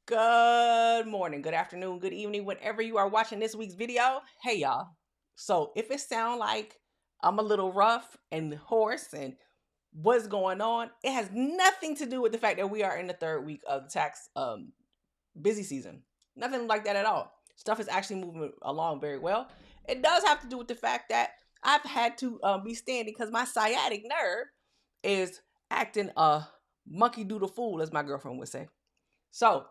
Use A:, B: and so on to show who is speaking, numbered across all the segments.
A: Good morning, good afternoon, good evening, whenever you are watching this week's video. Hey y'all. So if it sound like I'm a little rough and hoarse and what's going on, it has nothing to do with the fact that we are in the third week of the tax busy season. Nothing like that at all. Stuff is actually moving along very well. It does have to do with the fact that I've had to be standing because my sciatic nerve is acting a monkey doodle fool, as my girlfriend would say. So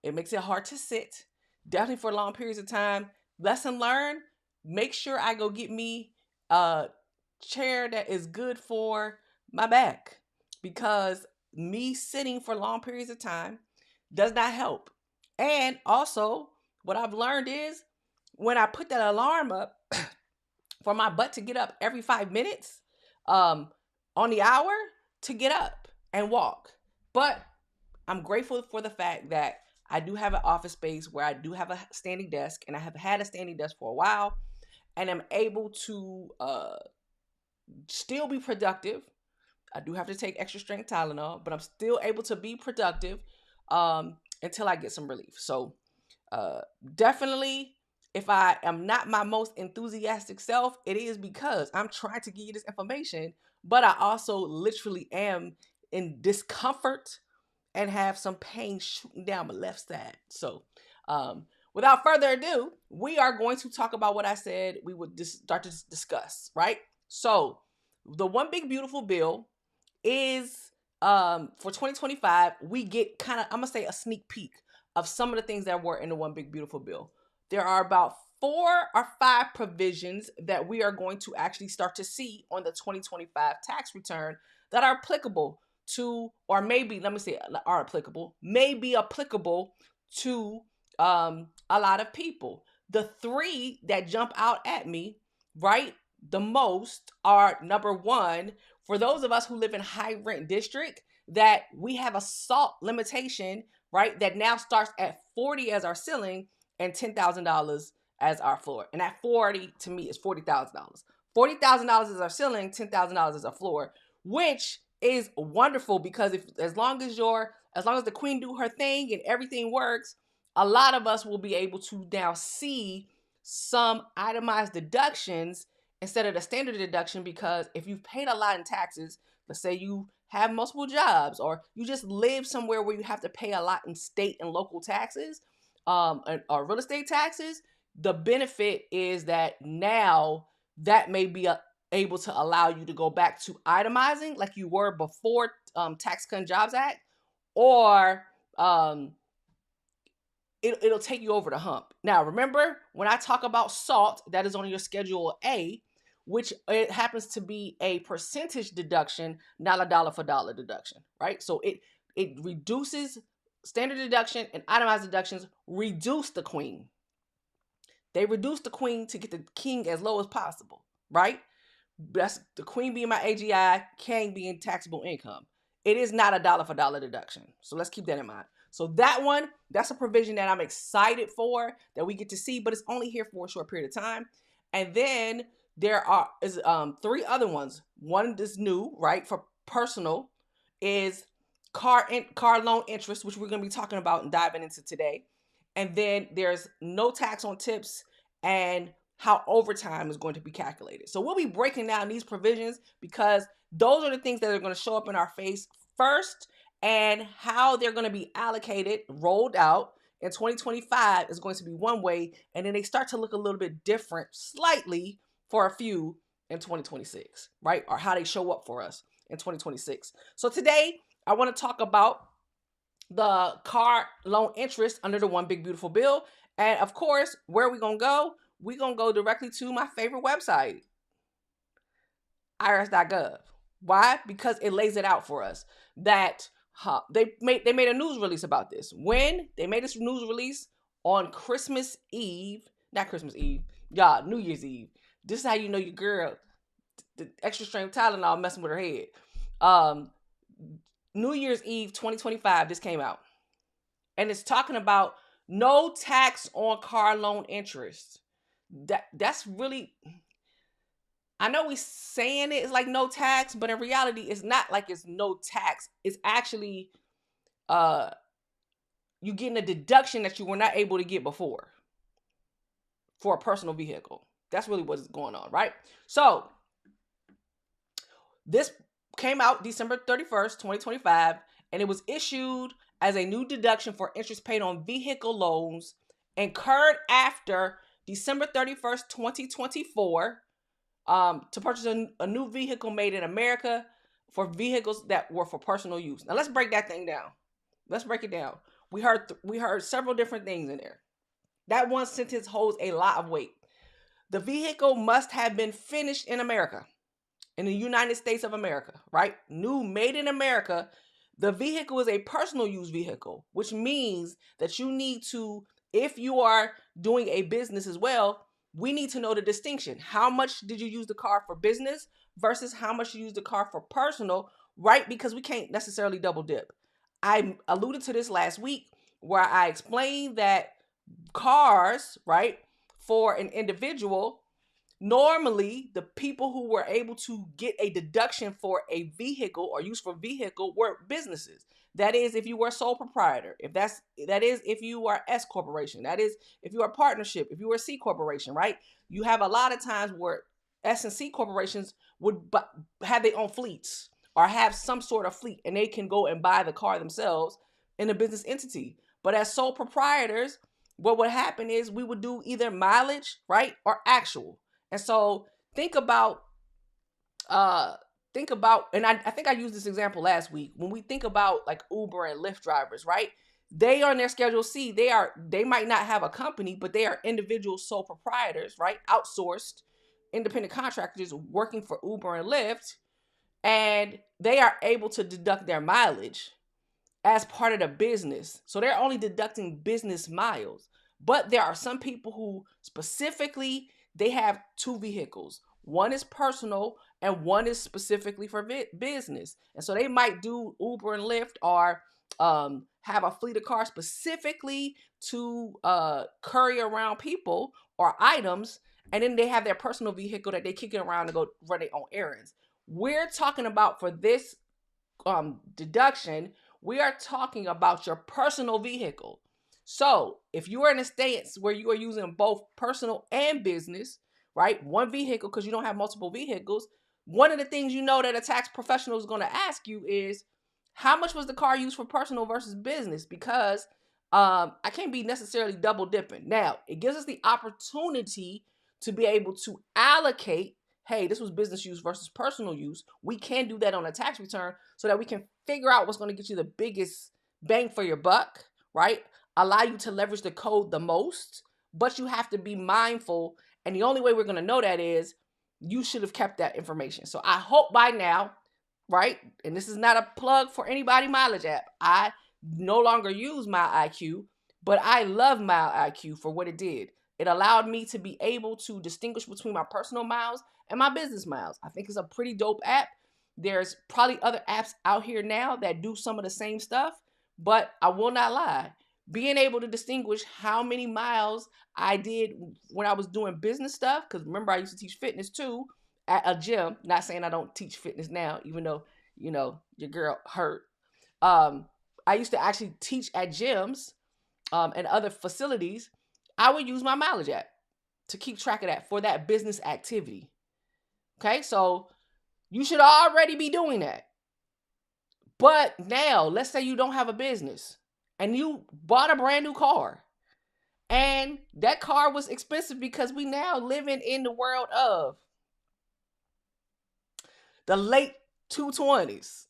A: it makes it hard to sit, definitely for long periods of time. Lesson learned, make sure I go get me a chair that is good for my back because me sitting for long periods of time does not help. And also, what I've learned is when I put that alarm up for my butt to get up every 5 minutes um, on the hour to get up and walk. But I'm grateful for the fact that I do have an office space where I do have a standing desk, and I have had a standing desk for a while, and I'm able to still be productive. I do have to take extra strength Tylenol, but I'm still able to be productive until I get some relief. So uh, definitely, if I am not my most enthusiastic self, it is because I'm trying to give you this information, but I also literally am in discomfort and have some pain shooting down my left side. So, without further ado, we are going to talk about what I said we would start to discuss, right? So, the one big beautiful bill is for 2025. We get kind of, I'm gonna say, a sneak peek of some of the things that were in the one big beautiful bill. There are about 4 or 5 provisions that we are going to actually start to see on the 2025 tax return that are applicable to, or maybe let me say, are applicable, may be applicable to a lot of people. The 3 that jump out at me, right, the most are: number one, for those of us who live in high rent district, that we have a SALT limitation, right, that now starts at 40 as our ceiling and $10,000 as our floor. And that 40 to me is $40,000. $40,000 is our ceiling, $10,000 is our floor, which is wonderful because if as long as the queen do her thing and everything works, a lot of us will be able to now see some itemized deductions instead of the standard deduction, because if you've paid a lot in taxes, let's say you have multiple jobs or you just live somewhere where you have to pay a lot in state and local taxes, or real estate taxes, the benefit is that now that may be able to allow you to go back to itemizing like you were before Tax Cut and Jobs Act, or it'll take you over the hump. Now, remember, when I talk about SALT, that is on your Schedule A, which it happens to be a percentage deduction, not a dollar for dollar deduction, right? So it reduces standard deduction and itemized deductions, reduce the queen. They reduce the queen to get the king as low as possible, right? That's the queen being my AGI, king being taxable income. It is not a dollar for dollar deduction. So let's keep that in mind. So that one, that's a provision that I'm excited for, that we get to see, but it's only here for a short period of time. And then there are 3 other ones. One is new, right? For personal is car loan interest, which we're going to be talking about and diving into today. And then there's no tax on tips and how overtime is going to be calculated. So we'll be breaking down these provisions because those are the things that are going to show up in our face first, and how they're going to be allocated, rolled out in 2025 is going to be one way, and then they start to look a little bit different slightly for a few in 2026, right? Or how they show up for us in 2026. So today I want to talk about the car loan interest under the one big beautiful bill. And of course, where are we going to go? We're going to go directly to my favorite website, irs.gov. Why? Because it lays it out for us. That they made a news release about this. When they made this news release on Christmas Eve, not Christmas Eve, y'all, New Year's Eve. This is how you know your girl, the extra strength Tylenol messing with her head. New Year's Eve 2025, this came out. And it's talking about no tax on car loan interest. That's really, I know we saying it's like no tax, but in reality, it's not like it's no tax. It's actually you're getting a deduction that you were not able to get before for a personal vehicle. That's really what's going on, right? So this came out December 31st, 2025, and it was issued as a new deduction for interest paid on vehicle loans incurred after December 31st, 2024, to purchase a new vehicle made in America for vehicles that were for personal use. Now let's break that thing down. Let's break it down. We heard several different things in there. That one sentence holds a lot of weight. The vehicle must have been finished in America, in the United States of America, right? New, made in America. The vehicle is a personal use vehicle, which means that you need to, if you are doing a business as well, we need to know the distinction. How much did you use the car for business versus how much you use the car for personal, right? Because we can't necessarily double dip. I alluded to this last week where I explained that cars, right, for an individual, normally the people who were able to get a deduction for a vehicle or use for vehicle were businesses. That is if you were a sole proprietor, that is if you are S corporation, that is if you are a partnership, if you were a C corporation, right? You have a lot of times where S and C corporations would have their own fleets or have some sort of fleet, and they can go and buy the car themselves in a business entity. But as sole proprietors, what would happen is we would do either mileage, right, or actual. And so think about, and I think I used this example last week. When we think about like Uber and Lyft drivers, right? They are on their Schedule C. They might not have a company, but they are individual sole proprietors, right? Outsourced independent contractors working for Uber and Lyft, and they are able to deduct their mileage as part of the business. So they're only deducting business miles. But there are some people who specifically, they have two vehicles. One is personal and one is specifically for business. And so they might do Uber and Lyft or have a fleet of cars specifically to carry around people or items. And then they have their personal vehicle that they kick it around to go run their own errands. We're talking about, for this deduction, we are talking about your personal vehicle. So if you are in a stance where you are using both personal and business, right, one vehicle, because you don't have multiple vehicles, one of the things you know that a tax professional is going to ask you is, how much was the car used for personal versus business? Because I can't be necessarily double dipping. Now, it gives us the opportunity to be able to allocate, hey, this was business use versus personal use. We can do that on a tax return so that we can figure out what's going to get you the biggest bang for your buck, right? Allow you to leverage the code the most, but you have to be mindful. And the only way we're going to know that is you should have kept that information. So I hope by now, right? And this is not a plug for anybody mileage app. I no longer use MileIQ, but I love MileIQ for what it did. It allowed me to be able to distinguish between my personal miles and my business miles. I think it's a pretty dope app. There's probably other apps out here now that do some of the same stuff, but I will not lie. Being able to distinguish how many miles I did when I was doing business stuff, because remember I used to teach fitness too at a gym. Not saying I don't teach fitness now, even though, you know, your girl hurt. I used to actually teach at gyms and other facilities. I would use my mileage app to keep track of that for that business activity. Okay, so you should already be doing that. But now, let's say you don't have a business and you bought a brand new car. And that car was expensive because we now living in the world of the late 2020s.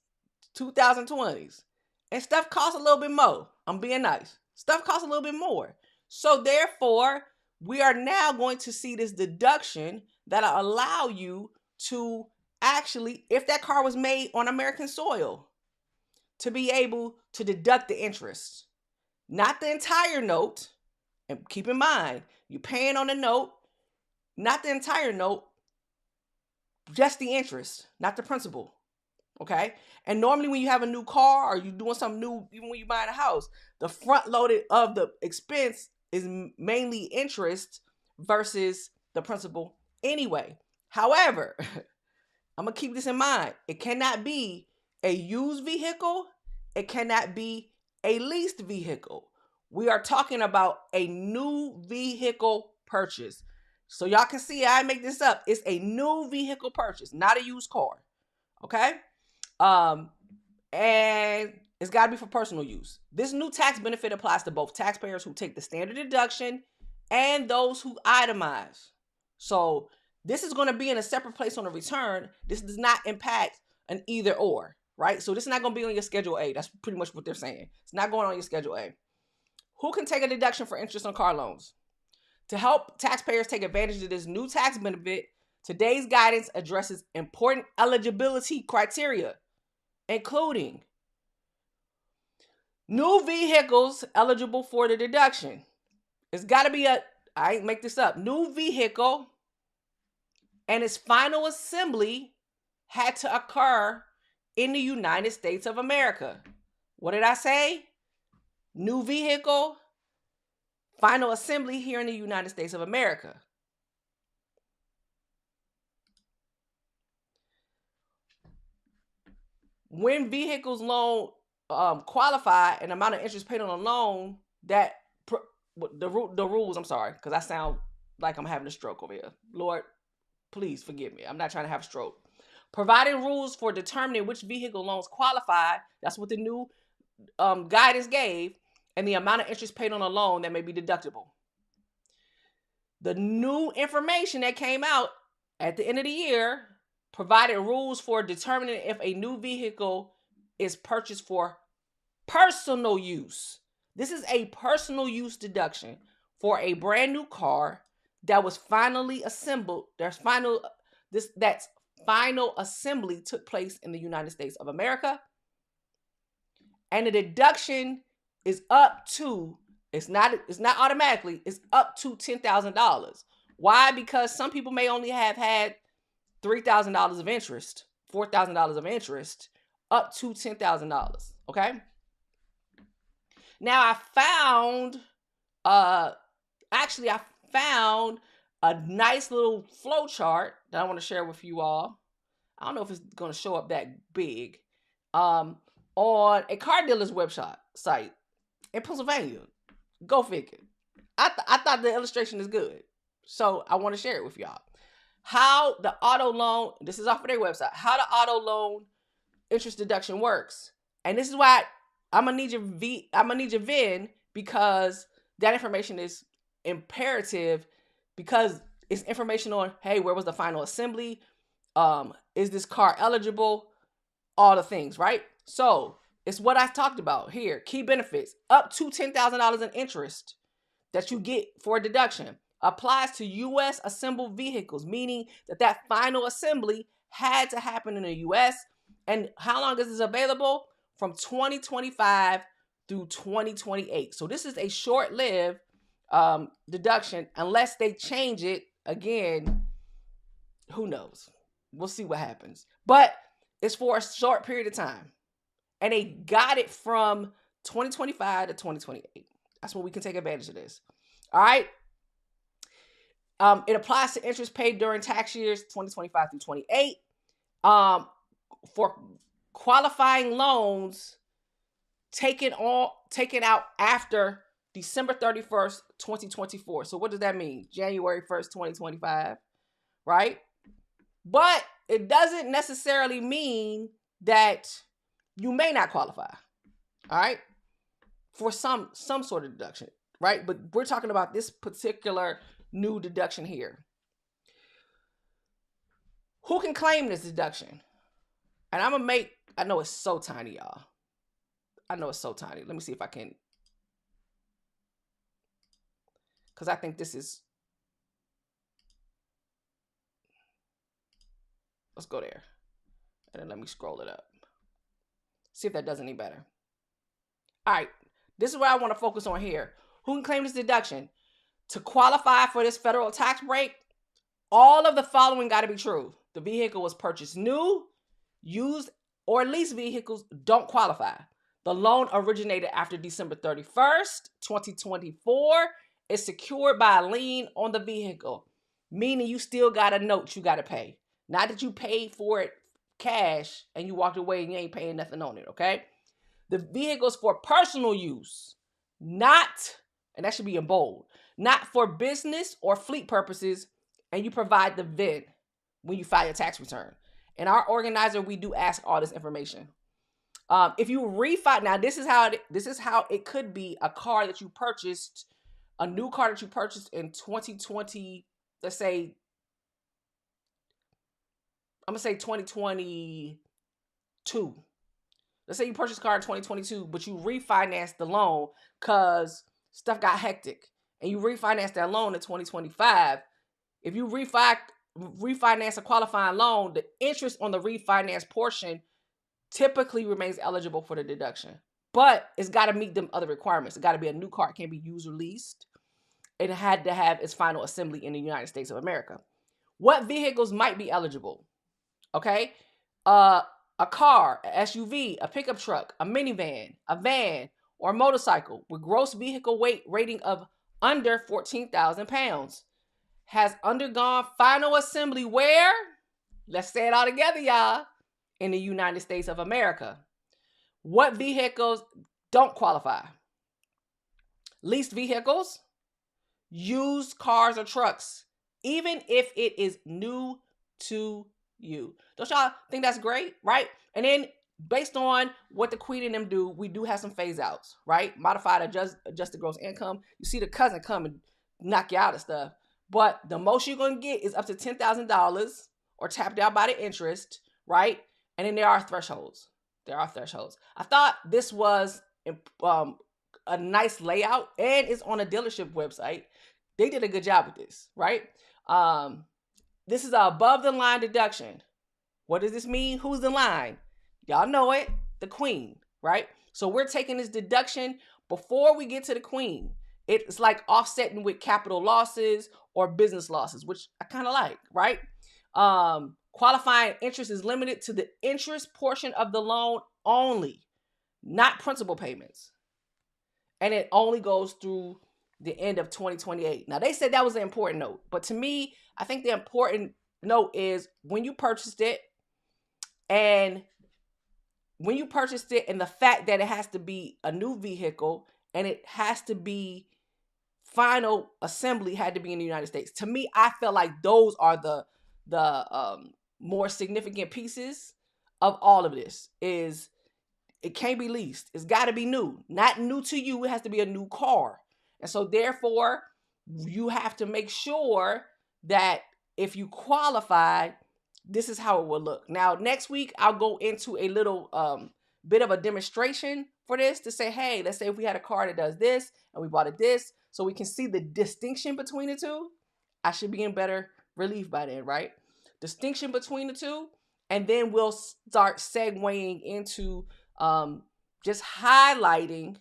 A: And stuff costs a little bit more. I'm being nice. Stuff costs a little bit more. So therefore, we are now going to see this deduction that'll allow you to actually, if that car was made on American soil, to be able to deduct the interest. Not the entire note. And keep in mind, you're paying on the note, not the entire note, just the interest, not the principal. Okay? And normally when you have a new car or you're doing something new, even when you're buying a house, the front loaded of the expense is mainly interest versus the principal anyway. However, I'm going to keep this in mind. It cannot be a used vehicle. It cannot be a leased vehicle. We are talking about a new vehicle purchase. So y'all can see I make this up. It's a new vehicle purchase, not a used car. Okay? And it's got to be for personal use. This new tax benefit applies to both taxpayers who take the standard deduction and those who itemize. So this is going to be in a separate place on the return. This does not impact an either or, right? So this is not going to be on your Schedule A. That's pretty much what they're saying. It's not going on your Schedule A. Who can take a deduction for interest on car loans? To help taxpayers take advantage of this new tax benefit, today's guidance addresses important eligibility criteria, including new vehicles eligible for the deduction. It's got to be I ain't make this up, new vehicle, and its final assembly had to occur in the United States of America. What did I say? New vehicle, final assembly here in the United States of America. When vehicles loan qualify, an amount of interest paid on a loan that the rules, I'm sorry, because I sound like I'm having a stroke over here. Lord, please forgive me. I'm not trying to have a stroke. Providing rules for determining which vehicle loans qualify, that's what the new guidance gave, and the amount of interest paid on a loan that may be deductible. The new information that came out at the end of the year provided rules for determining if a new vehicle is purchased for personal use. This is a personal use deduction for a brand new car that was finally assembled. That's final assembly took place in the United States of America. And the deduction is up to, it's not automatically, it's up to $10,000. Why? Because some people may only have had $3,000 of interest, $4,000 of interest, up to $10,000. Okay. Now I found a nice little flow chart that I want to share with you all. I don't know if it's going to show up that big. On a car dealer's website site in Pennsylvania. Go figure. I thought the illustration is good. So I want to share it with y'all. How the auto loan, this is off of their website, how the auto loan interest deduction works. And this is why I'm gonna need your VIN, because that information is imperative, because it's information on, hey, where was the final assembly? Is this car eligible? All the things, right? So it's what I talked about here. Key benefits, up to $10,000 in interest that you get for a deduction. Applies to U.S. assembled vehicles, meaning that final assembly had to happen in the U.S. And how long is this available? From 2025 through 2028. So this is a short-lived deduction unless they change it again. Who knows? We'll see what happens. But it's for a short period of time. And they got it from 2025 to 2028. That's when we can take advantage of this. All right. It applies to interest paid during tax years 2025 through 28. For qualifying loans taken out after December 31st, 2024. So what does that mean? January 1st, 2025, right? But it doesn't necessarily mean that you may not qualify, all right, for some sort of deduction, right? But we're talking about this particular new deduction here. Who can claim this deduction? And I'm going to I know it's so tiny, y'all. I know it's so tiny. Let me see if I can, because I think this is, let's go there. And then let me scroll it up. See if that does any better. All right. This is what I want to focus on here. Who can claim this deduction? To qualify for this federal tax break, all of the following got to be true. The vehicle was purchased new, used, or leased vehicles don't qualify. The loan originated after December 31st, 2024. Is secured by a lien on the vehicle, meaning you still got a note you got to pay. Not that you paid for it cash and you walked away and you ain't paying nothing on it, okay? The vehicle's for personal use. not, and that should be in bold, not for business or fleet purposes, and you provide the VIN when you file your tax return. And our organizer, we do ask all this information. If you refi, now this is how it could be a car that you purchased, a new car that you purchased in 2020. Let's say, I'm gonna say 2022. Let's say you purchased a car in 2022, but you refinanced the loan because stuff got hectic, and you refinanced that loan in 2025. If you refinance a qualifying loan, the interest on the refinance portion typically remains eligible for the deduction. But it's got to meet them other requirements. It got to be a new car. It can't be used or leased. It had to have its final assembly in the United States of America. What vehicles might be eligible? Okay. A car, an SUV, a pickup truck, a minivan, a van, or a motorcycle with gross vehicle weight rating of under 14,000 pounds has undergone final assembly where? Let's say it all together, y'all. In the United States of America. What vehicles don't qualify? Leased vehicles, used cars or trucks, even if it is new to you. Don't y'all think that's great, right? And then based on what the queen and them do, we do have some phase outs, right? Modified adjusted gross income. You see the cousin come and knock you out of stuff. But the most you're going to get is up to $10,000 or tapped out by the interest, right? And then there are thresholds. I thought this was a nice layout, and it's on a dealership website. They did a good job with this, right? This is an above the line deduction. What does this mean? Who's the line? Y'all know it, the queen, right? So we're taking this deduction before we get to the queen. It's like offsetting with capital losses or business losses, which I kind of like, right? Qualifying interest is limited to the interest portion of the loan only, not principal payments. And it only goes through the end of 2028. Now, they said that was an important note, but to me, I think the important note is when you purchased it and the fact that it has to be a new vehicle and it has to be final assembly had to be in the United States. To me, I feel like those are the more significant pieces of all of this. Is it can't be leased. It's got to be new. Not new to you. It has to be a new car. And so therefore, you have to make sure that if you qualify, this is how it will look. Now, next week, I'll go into a little bit of a demonstration for this to say, hey, let's say if we had a car that does this and we bought it this, so we can see the distinction between the two. I should be in better relief by then, right? Distinction between the two. And then we'll start segueing into just highlighting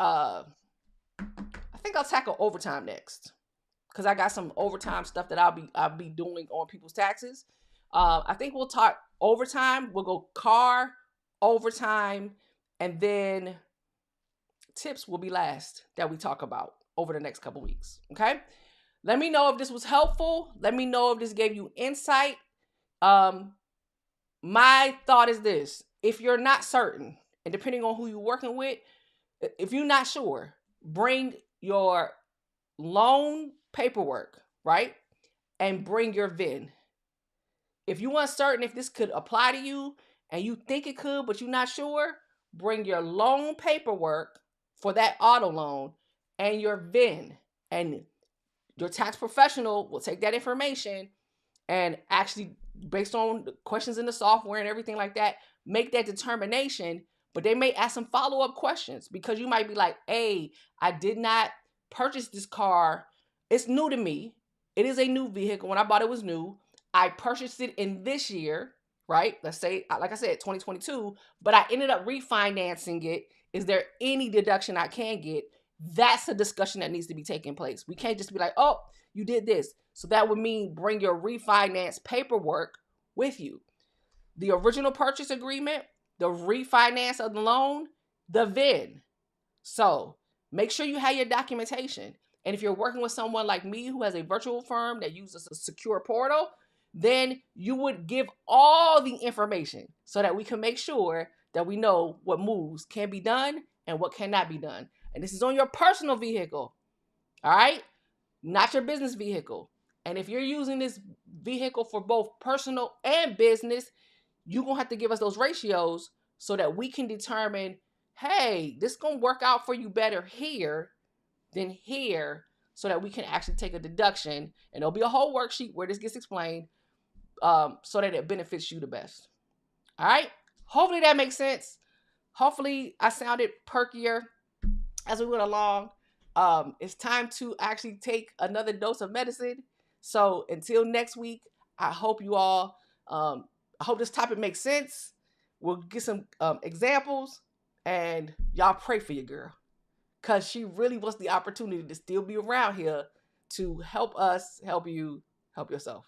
A: I think I'll tackle overtime next, because I got some overtime stuff that I'll be doing on people's taxes. I think we'll talk overtime. We'll go car, overtime, and then tips will be last that we talk about over the next couple weeks. Okay. Let me know if this was helpful. Let me know if this gave you insight. My thought is this: if you're not certain, and depending on who you're working with, if you're not sure, bring your loan paperwork, right? And bring your VIN. If you want certain if this could apply to you and you think it could, but you're not sure, bring your loan paperwork for that auto loan and your VIN. And your tax professional will take that information and actually, based on the questions in the software and everything like that, make that determination. But they may ask some follow-up questions, because you might be like, hey, I did not purchase this car. It's new to me. It is a new vehicle. When I bought it, it was new. I purchased it in this year, right? Let's say, like I said, 2022, but I ended up refinancing it. Is there any deduction I can get? That's a discussion that needs to be taking place. We can't just be like, oh, you did this. So that would mean bring your refinance paperwork with you. The original purchase agreement, the refinance of the loan, the VIN. So make sure you have your documentation. And if you're working with someone like me who has a virtual firm that uses a secure portal, then you would give all the information so that we can make sure that we know what moves can be done and what cannot be done. And this is on your personal vehicle, all right? Not your business vehicle. And if you're using this vehicle for both personal and business, you're going to have to give us those ratios so that we can determine, hey, this is going to work out for you better here than here, so that we can actually take a deduction. And there'll be a whole worksheet where this gets explained, so that it benefits you the best. All right? Hopefully that makes sense. Hopefully I sounded perkier as we went along. It's time to actually take another dose of medicine. So until next week, I hope you all, I hope this topic makes sense. We'll get some examples, and y'all pray for your girl, because she really wants the opportunity to still be around here to help us, help you, help yourself.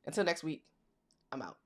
A: Until next week, I'm out.